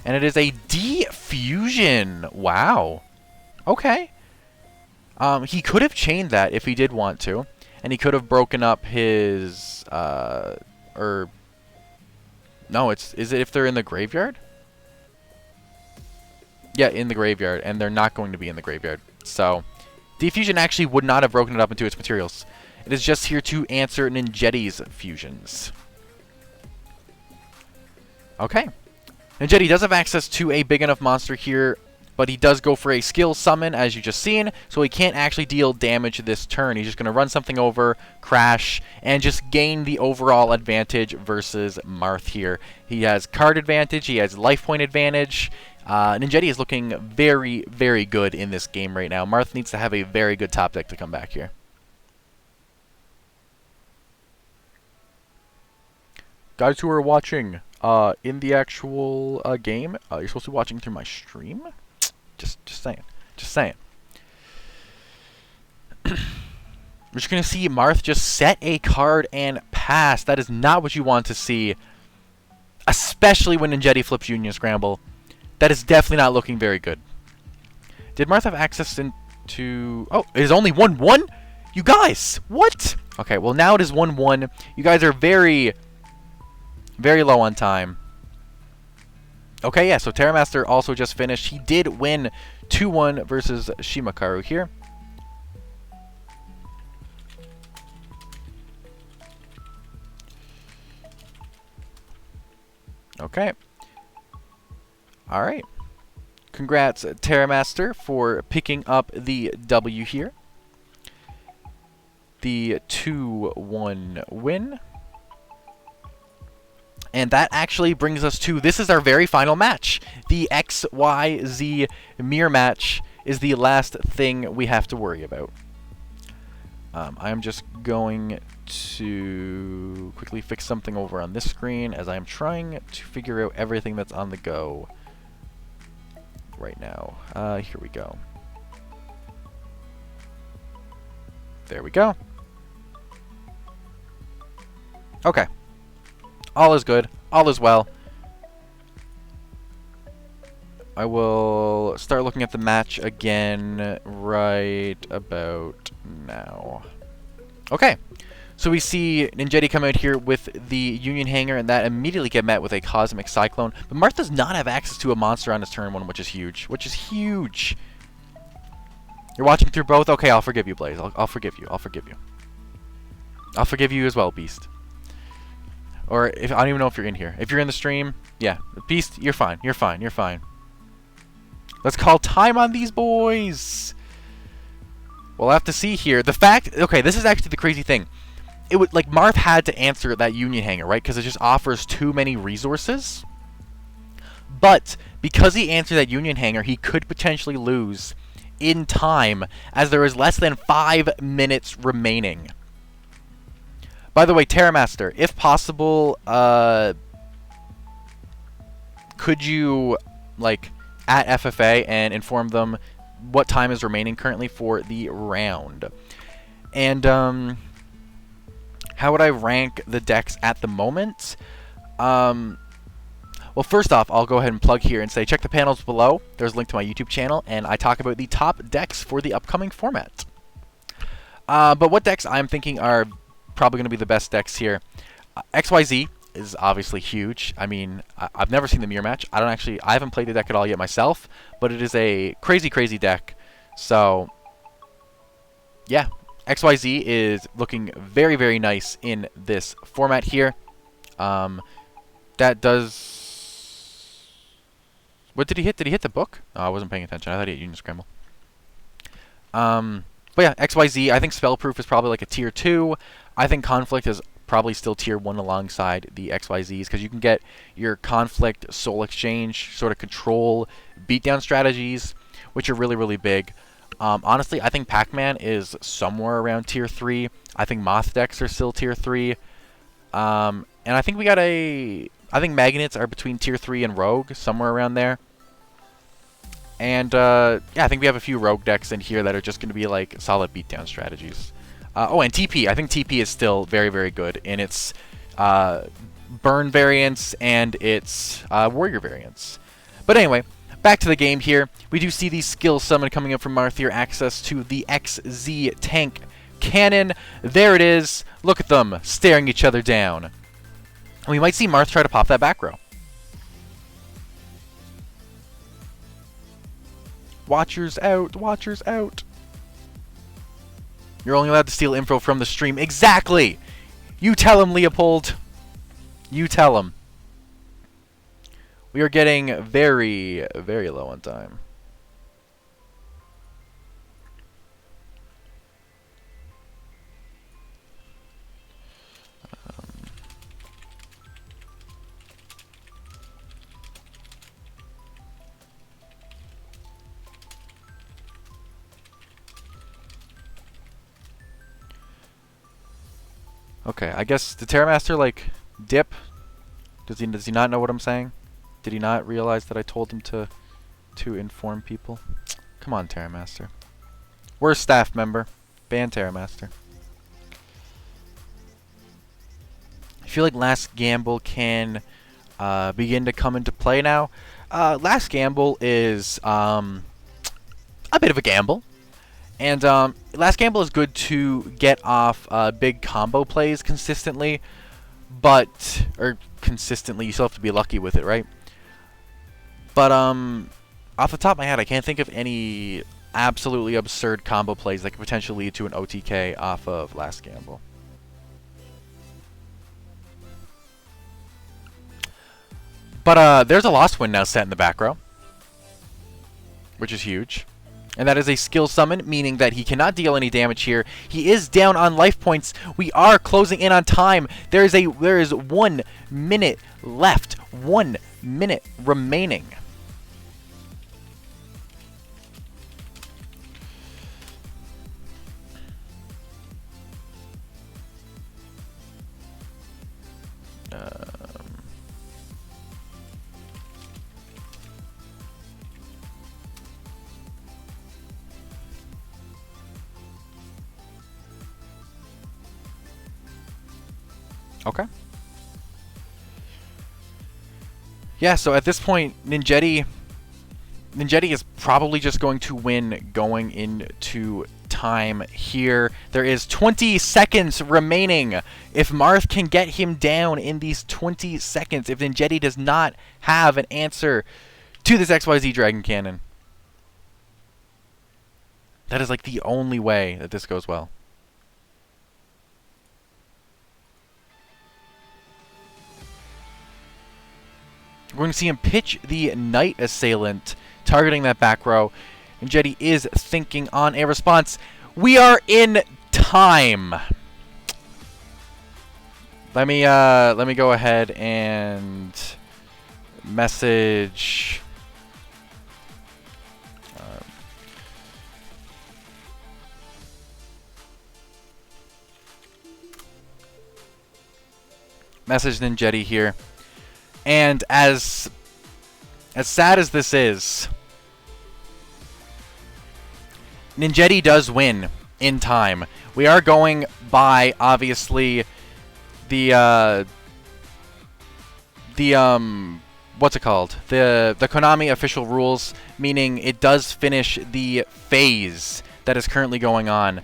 And it is a D-Fusion. Wow. Okay. He could have chained that if he did want to, and he could have broken up his, no, is it if they're in the graveyard? Yeah, in the graveyard, and they're not going to be in the graveyard. So, D-Fusion actually would not have broken it up into its materials. It is just here to answer Ninjetti's fusions. Okay. Ninjetti does have access to a big enough monster here, but he does go for a skill summon, as you just seen, so he can't actually deal damage this turn. He's just going to run something over, crash, and just gain the overall advantage versus Marth here. He has card advantage, he has life point advantage. Ninjetti is looking very, very good in this game right now. Marth needs to have a very good top deck to come back here. Guys who are watching in the actual game, you're supposed to be watching through my stream. Just saying. Just saying. We're just going to see Marth just set a card and pass. That is not what you want to see. Especially when Ninjetti flips Union Scramble. That is definitely not looking very good. Did Marth have access into... Oh, it is only 1-1? You guys! What? Okay, well now it is 1-1. You guys are very, very low on time. Okay, yeah, so Terramaster also just finished. He did win 2-1 versus Shimakaru here. Okay. Alright. Congrats, Terramaster, for picking up the W here. The 2-1 win. And that actually brings us to, this is our very final match. The XYZ mirror match is the last thing we have to worry about. I'm just going to quickly fix something over on this screen as I'm trying to figure out everything that's on the go right now. Here we go. There we go. Okay. All is good. All is well. I will start looking at the match again right about now. Okay. So we see Ninjetti come out here with the Union Hanger, and that immediately get met with a Cosmic Cyclone. But Marth does not have access to a monster on his turn one, which is huge. Which is huge. You're watching through both? Okay, I'll forgive you, Blaze. I'll forgive you. I'll forgive you. I'll forgive you as well, Beast. Or if I don't even know if you're in here. If you're in the stream, yeah. Beast, you're fine. You're fine. You're fine. Let's call time on these boys. We'll have to see here. The fact... Okay, this is actually the crazy thing. It would, like, Marth had to answer that Union Hanger, right? Because it just offers too many resources. But because he answered that Union Hanger, he could potentially lose in time, as there is less than 5 minutes remaining. By the way, Terramaster, if possible, could you, like, at FFA and inform them what time is remaining currently for the round? And how would I rank the decks at the moment? Well, first off, I'll go ahead and plug here and say check the panels below. There's a link to my YouTube channel, and I talk about the top decks for the upcoming format. But what decks I'm thinking are probably going to be the best decks here? XYZ is obviously huge. I mean, I've never seen the mirror match. I haven't played the deck at all yet myself, but it is a crazy, crazy deck. So, yeah, XYZ is looking very, very nice in this format here. That does... What did he hit? Did he hit the book? Oh, I wasn't paying attention. I thought he hit Union Scramble. But yeah, XYZ, I think Spellproof is probably like a tier 2. I think Conflict is probably still tier 1 alongside the XYZs, because you can get your Conflict, Soul Exchange, sort of control, beatdown strategies, which are really, really big. Honestly, I think Pac-Man is somewhere around tier 3. I think Moth decks are still tier 3. And I think I think Magnets are between tier 3 and Rogue, somewhere around there. And, yeah, I think we have a few Rogue decks in here that are just going to be, like, solid beatdown strategies. Oh, and TP. I think TP is still very, very good in its burn variants and its warrior variants. But anyway, back to the game here. We do see the skill summon coming up from Marth here. Access to the XZ tank cannon. There it is. Look at them staring each other down. And we might see Marth try to pop that back row. Watchers out. Watchers out. You're only allowed to steal info from the stream. Exactly! You tell him, Leopold. You tell him. We are getting very, very low on time. Okay, I guess the Terramaster, like, dip? Does he not know what I'm saying? Did he not realize that I told him to inform people? Come on, Terramaster. We're a staff member. Ban Terramaster. I feel like Last Gamble can begin to come into play now. Last Gamble is a bit of a gamble. And Last Gamble is good to get off big combo plays consistently, or consistently, you still have to be lucky with it, right? But off the top of my head, I can't think of any absolutely absurd combo plays that could potentially lead to an OTK off of Last Gamble. But there's a Lost Wind now set in the back row, which is huge. And that is a skill summon, meaning that he cannot deal any damage here. He is down on life points. We are closing in on time. There is 1 minute left. 1 minute remaining. Okay. Yeah, so at this point, Ninjetti is probably just going to win going into time here. There is 20 seconds remaining. If Marth can get him down in these 20 seconds, if Ninjetti does not have an answer to this XYZ Dragon Cannon, that is like the only way that this goes well. We're going to see him pitch the Knight Assailant, targeting that back row. And Jetty is thinking on a response. We are in time. Let me go ahead and message. Message Ninjetti here. And as as sad as this is, Ninjetti does win in time. We are going by, obviously, the what's it called? The Konami official rules, meaning it does finish the phase that is currently going on.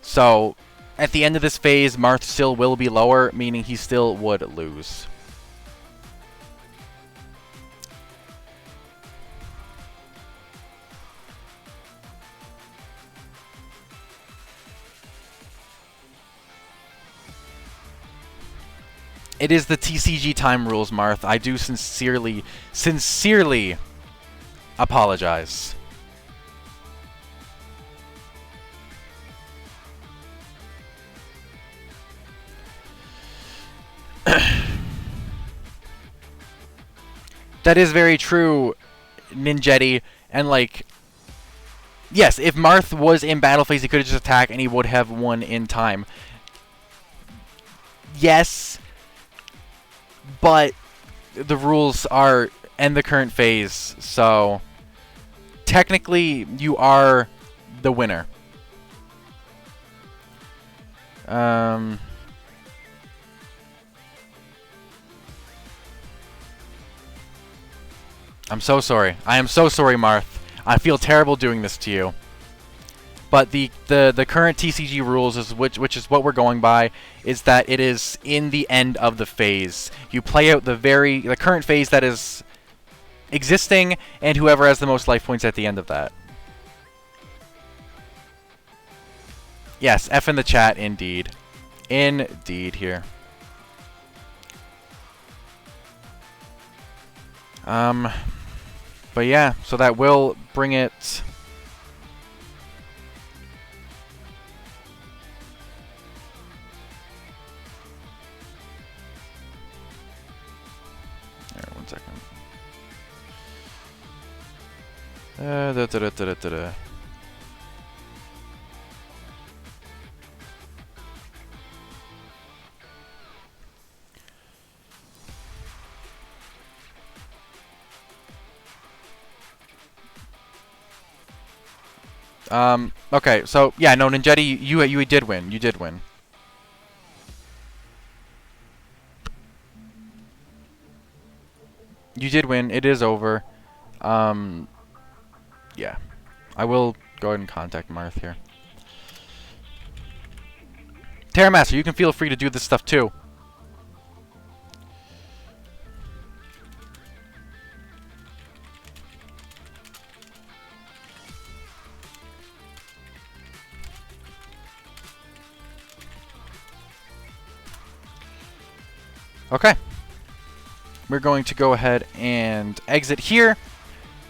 So, at the end of this phase, Marth still will be lower, meaning he still would lose. It is the TCG time rules, Marth. I do sincerely apologize. That is very true, Ninjetti. And, like, yes, if Marth was in battle phase, he could have just attacked and he would have won in time. Yes, but the rules are end the current phase, so technically you are the winner. I'm so sorry. I am so sorry, Marth. I feel terrible doing this to you. But the current TCG rules, is which is what we're going by, is that it is in the end of the phase. You play out the current phase that is existing, and whoever has the most life points at the end of that. Yes, F in the chat, indeed. Indeed here. But yeah, so that will bring it... Alright, 1 second. Okay, so, yeah, no, Ninjetti, you did win. You did win. You did win. It is over. Yeah. I will go ahead and contact Marth here. Terramaster, you can feel free to do this stuff too. Okay. We're going to go ahead and exit here.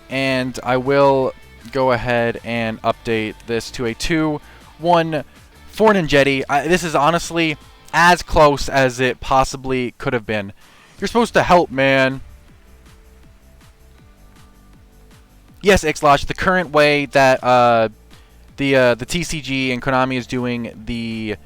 And I will go ahead and update this to a 2-1 for Ninjetti. This is honestly as close as it possibly could have been. You're supposed to help, man. Yes, Ixlosh, the current way that the TCG and Konami is doing the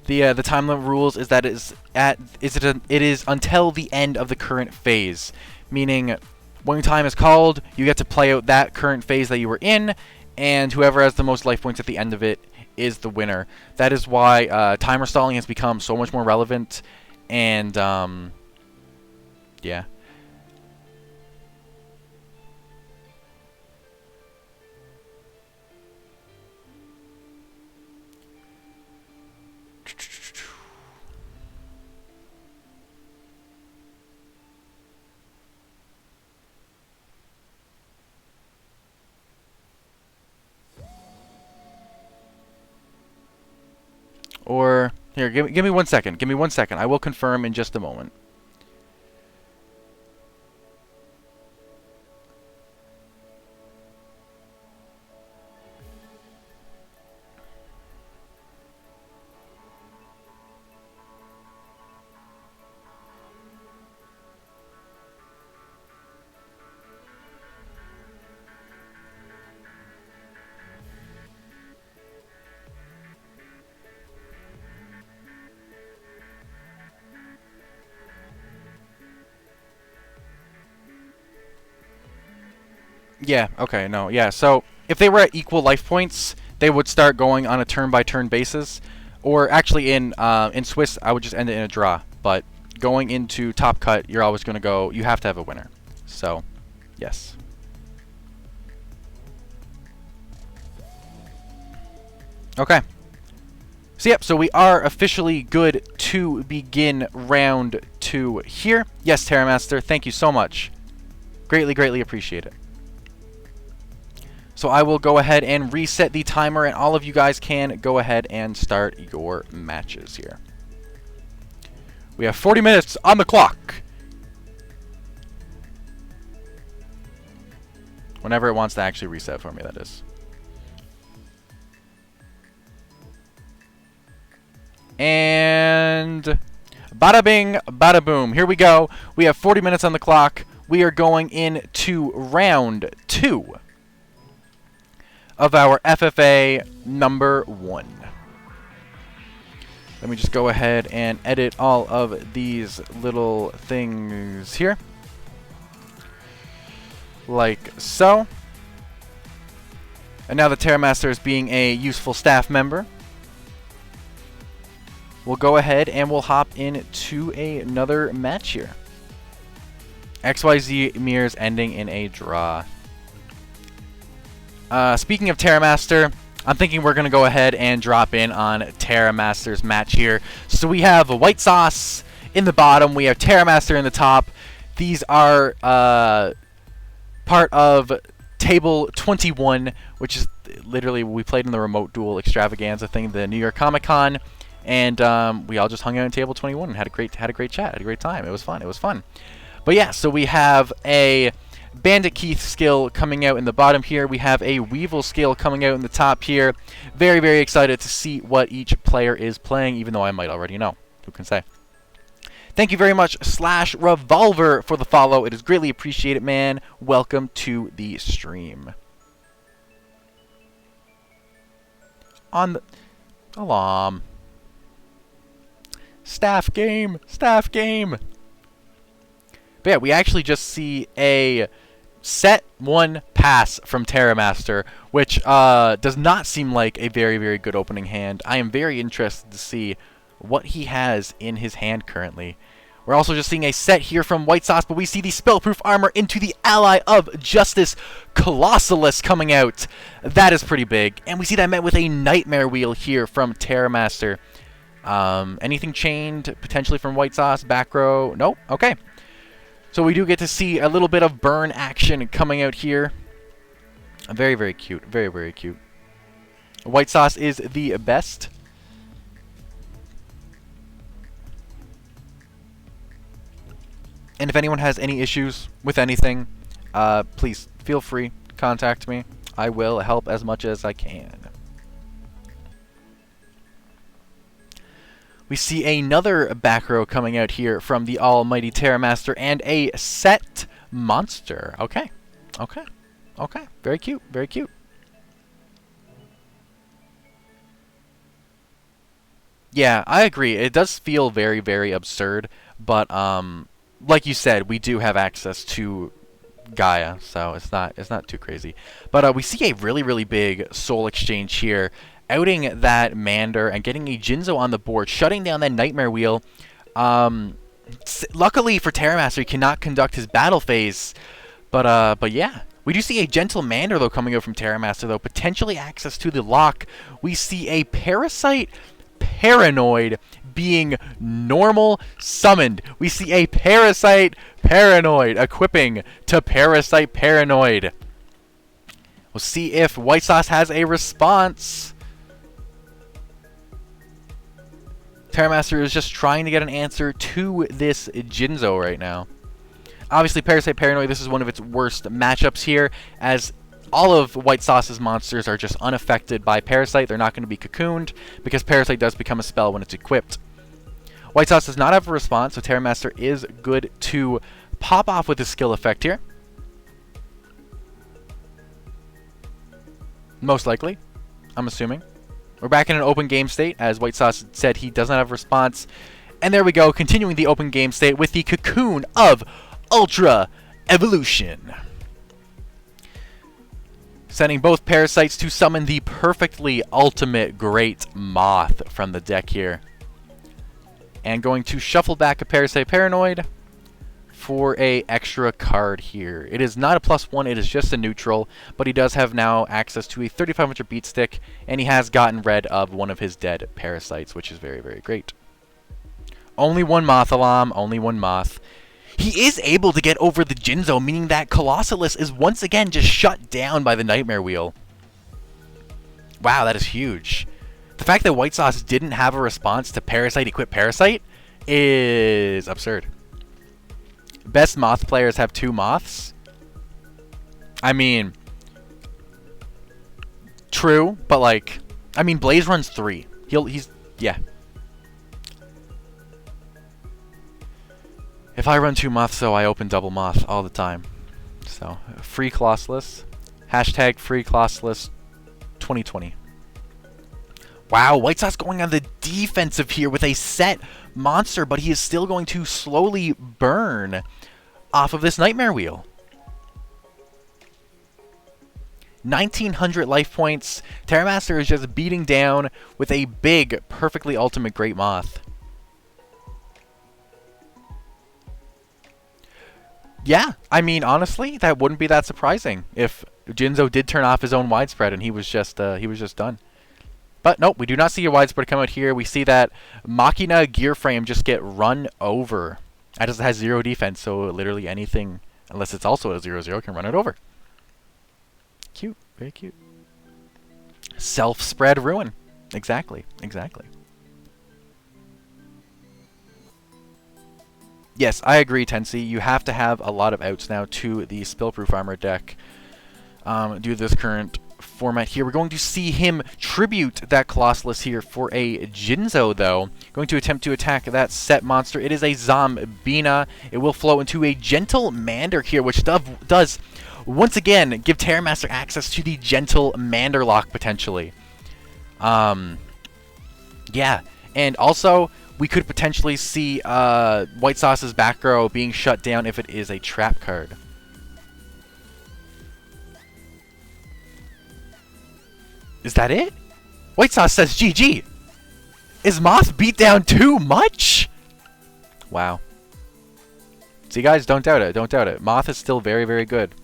the time limit rules is that it is until the end of the current phase, meaning when time is called, you get to play out that current phase that you were in, and whoever has the most life points at the end of it is the winner. That is why timer stalling has become so much more relevant, and yeah. Or, here, give me 1 second. Give me 1 second. I will confirm in just a moment. Yeah, okay, no, yeah. So if they were at equal life points, they would start going on a turn-by-turn basis. Or actually in Swiss, I would just end it in a draw. But going into top cut, you're always going to go, you have to have a winner. So, yes. Okay. So, yep, so we are officially good to begin round 2 here. Yes, Terramaster, thank you so much. Greatly, greatly appreciate it. So I will go ahead and reset the timer, and all of you guys can go ahead and start your matches here. We have 40 minutes on the clock. Whenever it wants to actually reset for me, that is. And bada bing, bada boom. Here we go. We have 40 minutes on the clock. We are going into round 2 of our FFA number 1. Let me just go ahead and edit all of these little things here. Like so. And now the Terramaster is being a useful staff member. We'll go ahead and we'll hop into another match here. XYZ mirrors ending in a draw. Speaking of Terramaster, I'm thinking we're going to go ahead and drop in on Terramaster's match here. So we have a White Sauce in the bottom. We have Terramaster in the top. These are part of Table 21, which is literally we played in the Remote Duel Extravaganza thing, the New York Comic Con. And we all just hung out on Table 21 and had a great chat, had a great time. It was fun. But yeah, so we have a Bandit Keith skill coming out in the bottom here. We have a Weevil skill coming out in the top here. Very, very excited to see what each player is playing, even though I might already know. Who can say? Thank you very much, /Revolver, for the follow. It is greatly appreciated, man. Welcome to the stream. On the alarm. Staff game. But yeah, we actually just see a set 1 pass from Terramaster, which does not seem like a very, very good opening hand. I am very interested to see what he has in his hand currently. We're also just seeing a set here from White Sauce, but we see the Spellproof Armor into the Ally of Justice, Colossalus, coming out. That is pretty big. And we see that met with a Nightmare Wheel here from Terramaster. Anything chained potentially from White Sauce? Back row? Nope. Okay. So we do get to see a little bit of burn action coming out here. Very, very cute. Very, very cute. White Sauce is the best. And if anyone has any issues with anything, please feel free to contact me. I will help as much as I can. We see another back row coming out here from the almighty Terramaster and a set monster. Okay. Very cute. Very cute. Yeah, I agree. It does feel very, very absurd, but like you said, we do have access to Gaia, so it's not too crazy. But we see a really, really big soul exchange here, outing that Mander and getting a Jinzo on the board, shutting down that Nightmare Wheel. Luckily for Terramaster, he cannot conduct his battle phase. But yeah, we do see a Gentle Mander though coming out from Terramaster though, potentially access to the lock. We see a Parasite Paranoid being normal summoned. We see a Parasite Paranoid equipping to Parasite Paranoid. We'll see if White Sauce has a response. Terramaster is just trying to get an answer to this Jinzo right now. Obviously, Parasite Paranoid, this is one of its worst matchups here, as all of White Sauce's monsters are just unaffected by Parasite. They're not going to be cocooned, because Parasite does become a spell when it's equipped. White Sauce does not have a response, so Terramaster is good to pop off with his skill effect here. Most likely, I'm assuming. We're back in an open game state, as White Sauce said he does not have a response. And there we go, continuing the open game state with the Cocoon of Ultra Evolution. Sending both Parasites to summon the perfectly ultimate great Moth from the deck here. And going to shuffle back a Parasite Paranoid for a extra card here. It is not a +1, it is just a neutral, but he does have now access to a 3500 beat stick, and he has gotten rid of one of his dead Parasites, which is very, very great. Only one Moth Alarm, only one Moth. He is able to get over the Jinzo, meaning that Colossalus is once again just shut down by the Nightmare Wheel. Wow, that is huge. The fact that White Sauce didn't have a response to Parasite Equip Parasite is absurd. Best Moth players have 2 Moths. I mean, true, but like, I mean, Blaze runs 3. Yeah. If I run 2 Moths, though, I open double Moth all the time. So, free Colossalus. Hashtag free Colossalus 2020. Wow, White Sauce going on the defensive here with a set monster, but he is still going to slowly burn off of this Nightmare Wheel. 1900 life points. Terramaster is just beating down with a big, perfectly ultimate Great Moth. Yeah, I mean, honestly, that wouldn't be that surprising if Jinzo did turn off his own widespread and he was just done. But nope, we do not see a widespread come out here. We see that Machina Gear Frame just get run over. That just has 0 defense, so literally anything, unless it's also a 0/0, can run it over. Cute, very cute. Self-spread ruin. Exactly, exactly. Yes, I agree, Tensi. You have to have a lot of outs now to the Spellproof Armor deck due to this current format here. We're going to see him tribute that Colossalus here for a Jinzo, though. Going to attempt to attack that set monster. It is a Zombina. It will flow into a Gentle Mander here, which does once again give Terramaster access to the Gentle Mander lock, potentially. Yeah, and also we could potentially see White Sauce's back row being shut down if it is a trap card. Is that it? White Sauce says GG. Is Moth beat down too much? Wow. See, guys, don't doubt it. Don't doubt it. Moth is still very, very good.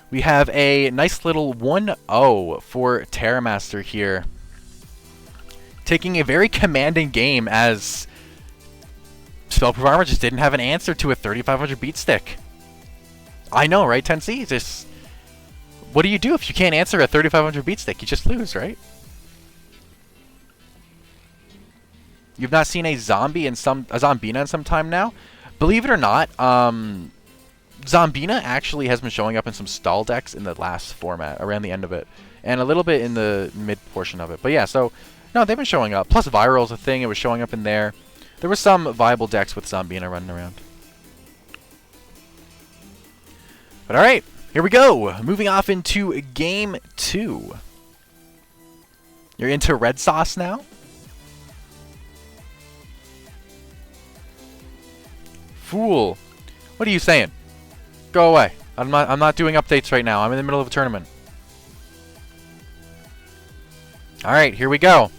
We have a nice little 1-0 for Terramaster here. Taking a very commanding game as Spellproof Armor just didn't have an answer to a 3500 beat stick. I know, right, Tensi? Just, what do you do if you can't answer a 3500 beat stick? You just lose, right? You've not seen a Zombina in some time now. Believe it or not, Zombina actually has been showing up in some stall decks in the last format, around the end of it, and a little bit in the mid portion of it. But yeah, so no, they've been showing up. Plus, Viral's a thing; it was showing up in there. There were some viable decks with Zombina running around. But all right, here we go. Moving off into game 2. You're into Red Sauce now? Fool. What are you saying? Go away. I'm not doing updates right now. I'm in the middle of a tournament. Alright, here we go.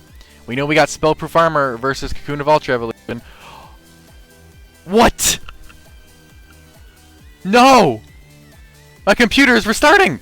We know we got Spellproof Armor versus Cocoon of Ultra Evolution. What? No! My computer is restarting!